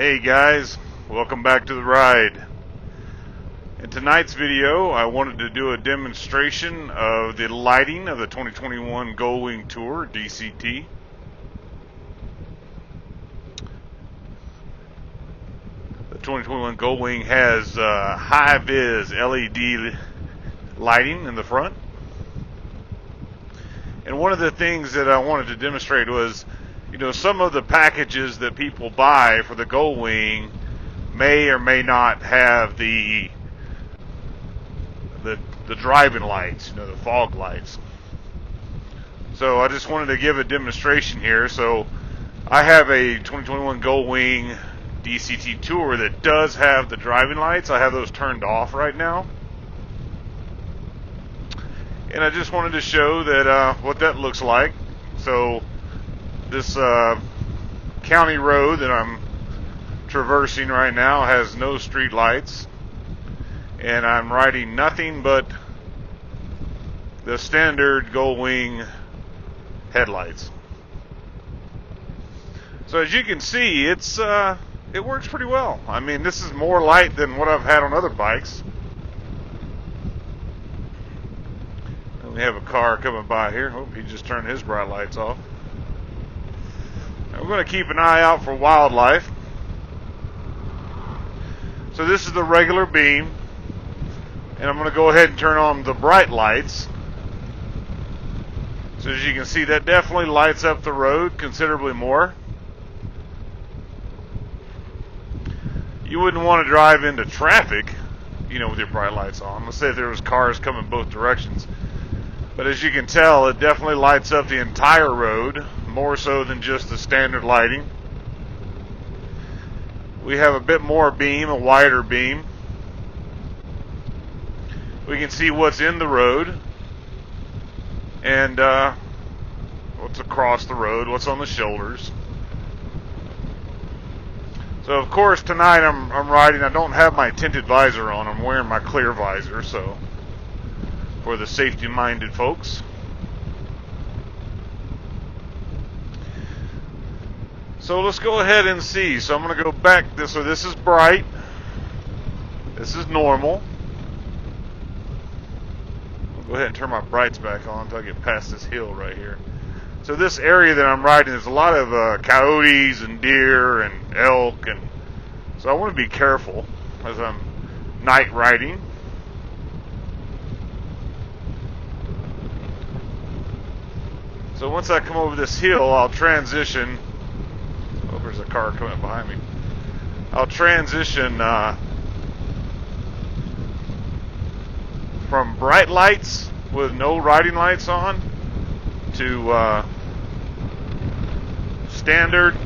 Hey guys, welcome back to the ride. In tonight's video, I wanted to do a demonstration of the lighting of the 2021 Goldwing Tour DCT. The 2021 Goldwing has high-vis LED lighting in the front. And one of the things that I wanted to demonstrate was, some of the packages that people buy for the Goldwing may or may not have the driving lights, the fog lights. So I just wanted to give a demonstration here. So I have a 2021 Goldwing DCT Tour that does have the driving lights. I have those turned off right now. And I just wanted to show that what that looks like. So this county road that I'm traversing right now has no street lights, and I'm riding nothing but the standard Goldwing headlights. So as you can see, it works pretty well. I mean, this is more light than what I've had on other bikes. We have a car coming by here. Oh, he just turned his bright lights off. We're going to keep an eye out for wildlife. So this is the regular beam, and I'm going to go ahead and turn on the bright lights. So as you can see, that definitely lights up the road considerably more. You wouldn't want to drive into traffic, with your bright lights on. Let's say if there was cars coming both directions. But as you can tell, it definitely lights up the entire road, more so than just the standard lighting. We have a bit more beam, a wider beam. We can see what's in the road and what's across the road, what's on the shoulders. So of course tonight I'm riding, I don't have my tinted visor on, I'm wearing my clear visor, so for the safety-minded folks. So let's go ahead and see. So I'm going to go back. So this is bright. This is normal. I'll go ahead and turn my brights back on until I get past this hill right here. So this area that I'm riding, there's a lot of coyotes and deer and elk, and so I want to be careful as I'm night riding. So once I come over this hill, I'll transition. Oh, there's a car coming behind me. I'll transition from bright lights with no riding lights on to standard,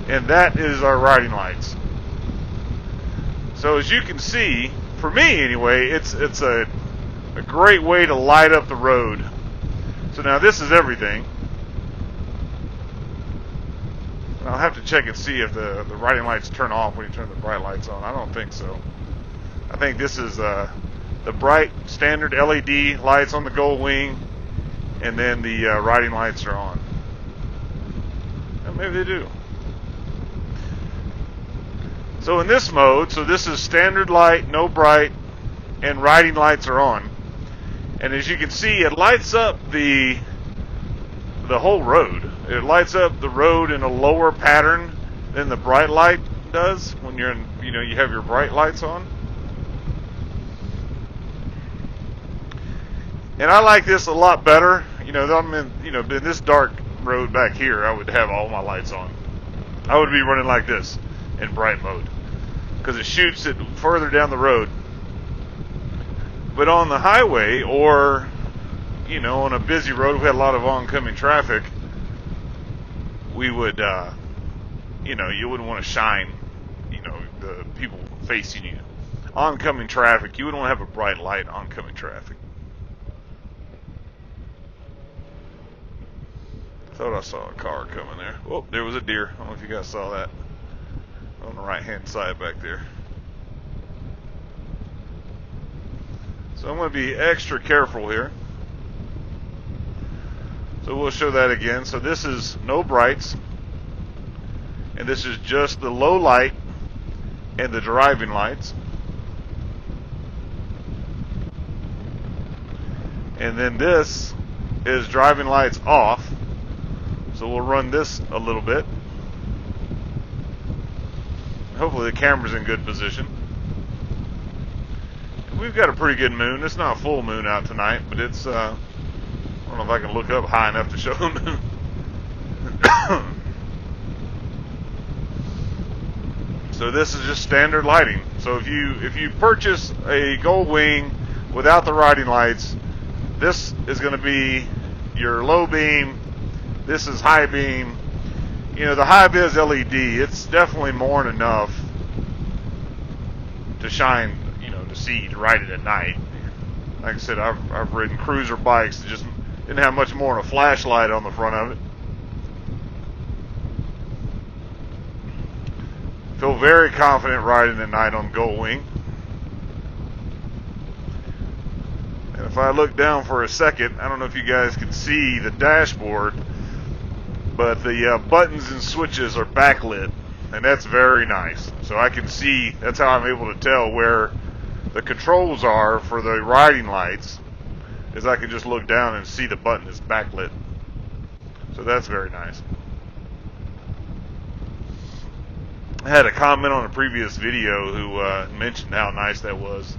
and that is our riding lights. So as you can see, for me anyway, it's a great way to light up the road. So now this is everything. I'll have to check and see if the riding lights turn off when you turn the bright lights on. I don't think so. I think this is the bright standard LED lights on the Goldwing, and then the riding lights are on. And maybe they do. So in this mode, so this is standard light, no bright, and riding lights are on. And as you can see, it lights up the whole road. It lights up the road in a lower pattern than the bright light does when you're in, you have your bright lights on. And I like this a lot better. I'm in, in this dark road back here, I would have all my lights on. I would be running like this in bright mode because it shoots it further down the road. But on the highway or, on a busy road, we had a lot of oncoming traffic, we would, you wouldn't want to shine, the people facing you. Oncoming traffic, you wouldn't want to have a bright light oncoming traffic. Thought I saw a car coming there. Oh, there was a deer. I don't know if you guys saw that. On the right-hand side back there. So I'm going to be extra careful here. So we'll show that again. So this is no brights. And this is just the low light and the driving lights. And then this is driving lights off. So we'll run this a little bit. Hopefully the camera's in good position. We've got a pretty good moon. It's not full moon out tonight, but it's, I don't know if I can look up high enough to show the moon. So this is just standard lighting. So if you purchase a Goldwing without the riding lights, this is going to be your low beam. This is high beam. You know, the high vis LED, it's definitely more than enough to shine, you know, to see, to ride it at night. Like I said, I've ridden cruiser bikes that just didn't have much more than a flashlight on the front of it. Feel very confident riding at night on Goldwing. And if I look down for a second, I don't know if you guys can see the dashboard, but the buttons and switches are backlit, and that's very nice. So I can see, that's how I'm able to tell where the controls are for the riding lights, is I can just look down and see the button is backlit. So that's very nice. I had a comment on a previous video who mentioned how nice that was.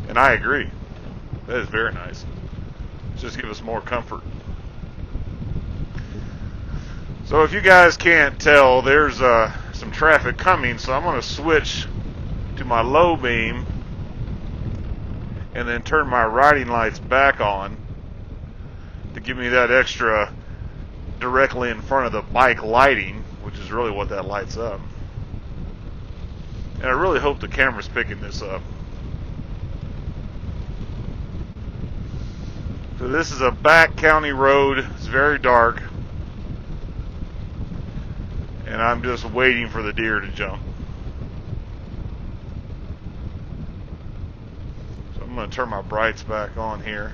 And I agree. That is very nice. Just give us more comfort. So if you guys can't tell, there's some traffic coming, so I'm going to switch to my low beam and then turn my riding lights back on to give me that extra directly in front of the bike lighting, which is really what that lights up. And I really hope the camera's picking this up. So this is a back county road. It's very dark. And I'm just waiting for the deer to jump. So I'm going to turn my brights back on here.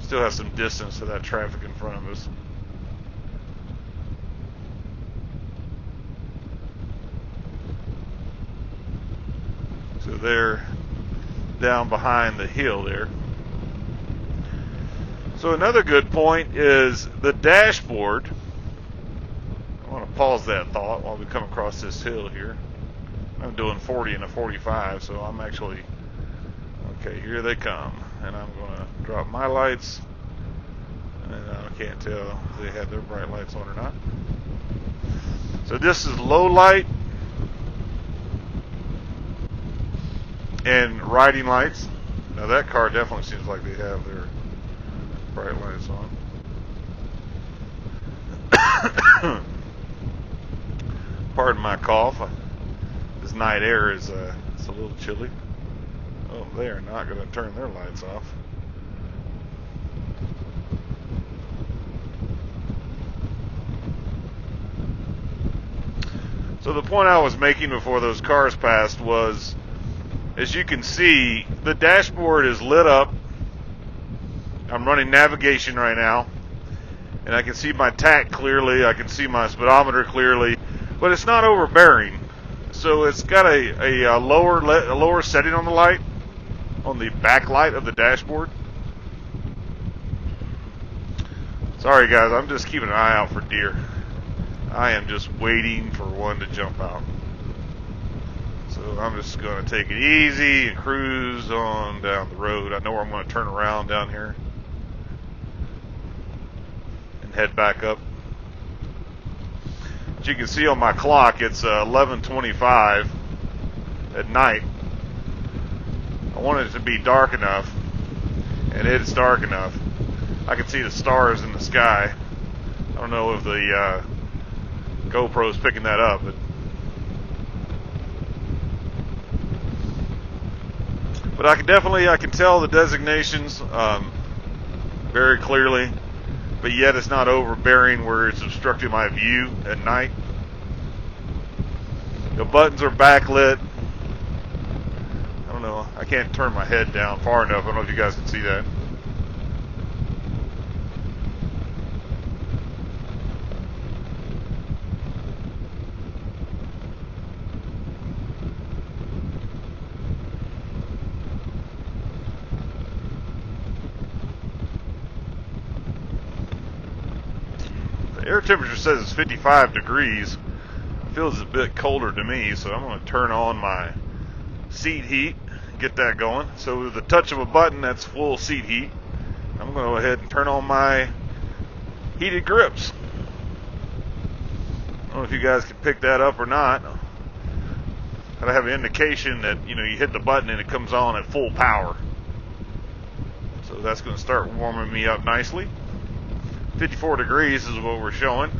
Still have some distance to that traffic in front of us. So they're down behind the hill there. So another good point is the dashboard. I want to pause that thought while we come across this hill here. I'm doing 40 and a 45, so I'm actually, okay, here they come. And I'm going to drop my lights. And I can't tell if they have their bright lights on or not. So this is low light and riding lights. Now that car definitely seems like they have their bright lights on. Pardon my cough. This night air is it's a little chilly. Oh, they are not going to turn their lights off. So the point I was making before those cars passed was, as you can see, the dashboard is lit up. I'm running navigation right now, and I can see my tack clearly. I can see my speedometer clearly, but it's not overbearing. So it's got a lower setting on the light, on the backlight of the dashboard. Sorry guys, I'm just keeping an eye out for deer. I am just waiting for one to jump out. So I'm just going to take it easy and cruise on down the road. I know where I'm going to turn around down here and head back up. As you can see on my clock, it's 11:25 at night. I wanted it to be dark enough, and it's dark enough. I can see the stars in the sky. I don't know if the GoPro's picking that up, but I can tell the designations very clearly, but yet it's not overbearing where it's obstructing my view at night. The buttons are backlit. I don't know, I can't turn my head down far enough. I don't know if you guys can see that. air temperature says it's 55 degrees. Feels a bit colder to me, so I'm going to turn on my seat heat, get that going. So with the touch of a button, that's full seat heat. I'm going to go ahead and turn on my heated grips. I don't know if you guys can pick that up or not. I have an indication that, you hit the button and it comes on at full power. So that's going to start warming me up nicely. 54 degrees is what we're showing.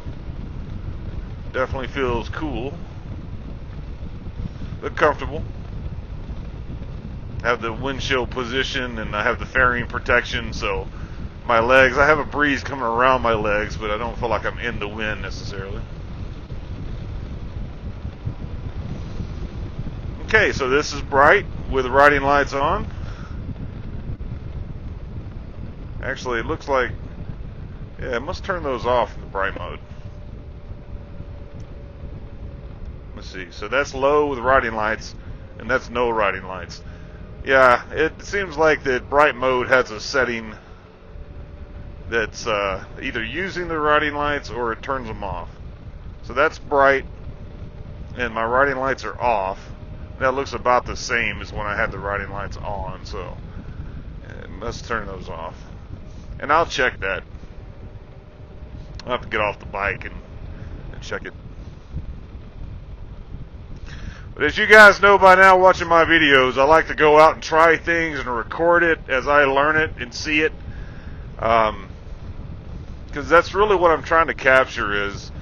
Definitely feels cool. Look comfortable. Have the windshield position and I have the fairing protection, so my legs, I have a breeze coming around my legs, but I don't feel like I'm in the wind necessarily. Okay, so this is bright with the riding lights on. Actually, it looks like, yeah, I must turn those off in the bright mode. Let's see, so that's low with riding lights, and that's no riding lights. Yeah, it seems like that bright mode has a setting that's either using the riding lights or it turns them off. So that's bright, and my riding lights are off. That looks about the same as when I had the riding lights on, so let's turn those off. And I'll check that. I'll have to get off the bike and check it. But as you guys know by now watching my videos, I like to go out and try things and record it as I learn it and see it. Because that's really what I'm trying to capture is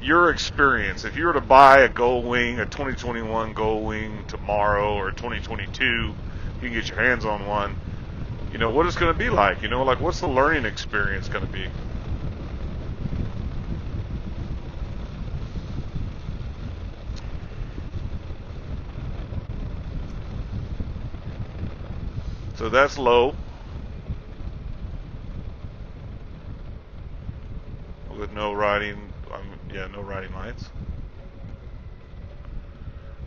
your experience. If you were to buy a Goldwing, a 2021 Goldwing tomorrow, or 2022, you can get your hands on one. What it's going to be like. Like what's the learning experience going to be? So that's low. With no riding. No riding lights.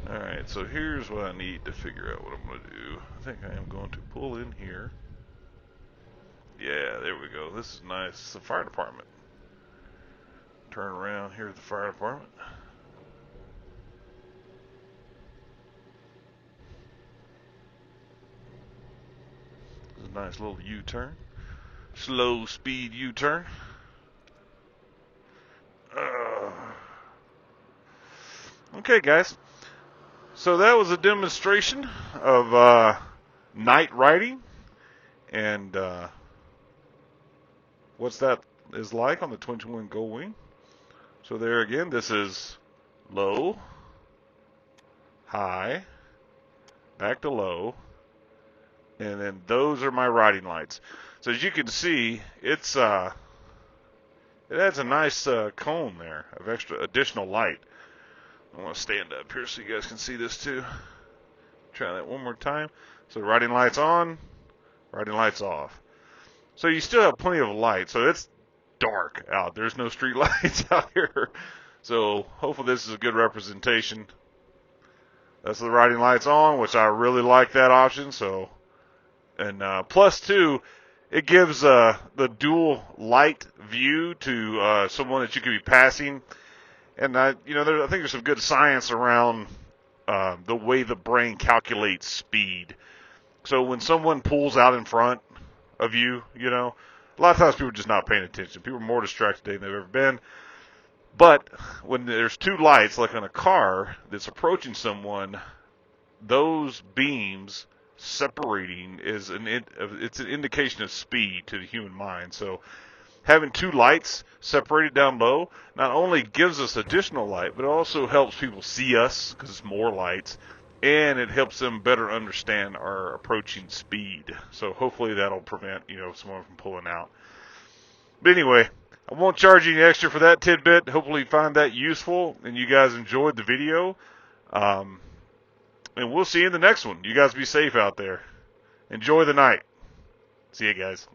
Alright, so here's what I need to figure out what I'm going to do. I think I am going to pull in here. Yeah, there we go. This is nice. It's the fire department. Turn around here at the fire department. This is a nice little U-turn. Slow speed U-turn. Okay, guys. So that was a demonstration of night riding and what's that is like on the 21 Goldwing. So there again, this is low, high, back to low, and then those are my riding lights. So as you can see, it's it adds a nice cone there of additional light. I want to stand up here so you guys can see this too. Try that one more time. So riding lights on, riding lights off. So you still have plenty of light. So it's dark out. There's no street lights out here. So hopefully this is a good representation. That's the riding lights on, which I really like that option. So, and plus two, it gives the dual light view to someone that you could be passing. And I think there's some good science around the way the brain calculates speed. So when someone pulls out in front of you, a lot of times people are just not paying attention. People are more distracted than they've ever been. But when there's two lights, like on a car that's approaching someone, those beams separating it's an indication of speed to the human mind. So having two lights separated down low not only gives us additional light, but it also helps people see us because it's more lights, and it helps them better understand our approaching speed. So hopefully that'll prevent someone from pulling out. But anyway, I won't charge you any extra for that tidbit. Hopefully you find that useful and you guys enjoyed the video. And we'll see you in the next one. You guys be safe out there. Enjoy the night. See you guys.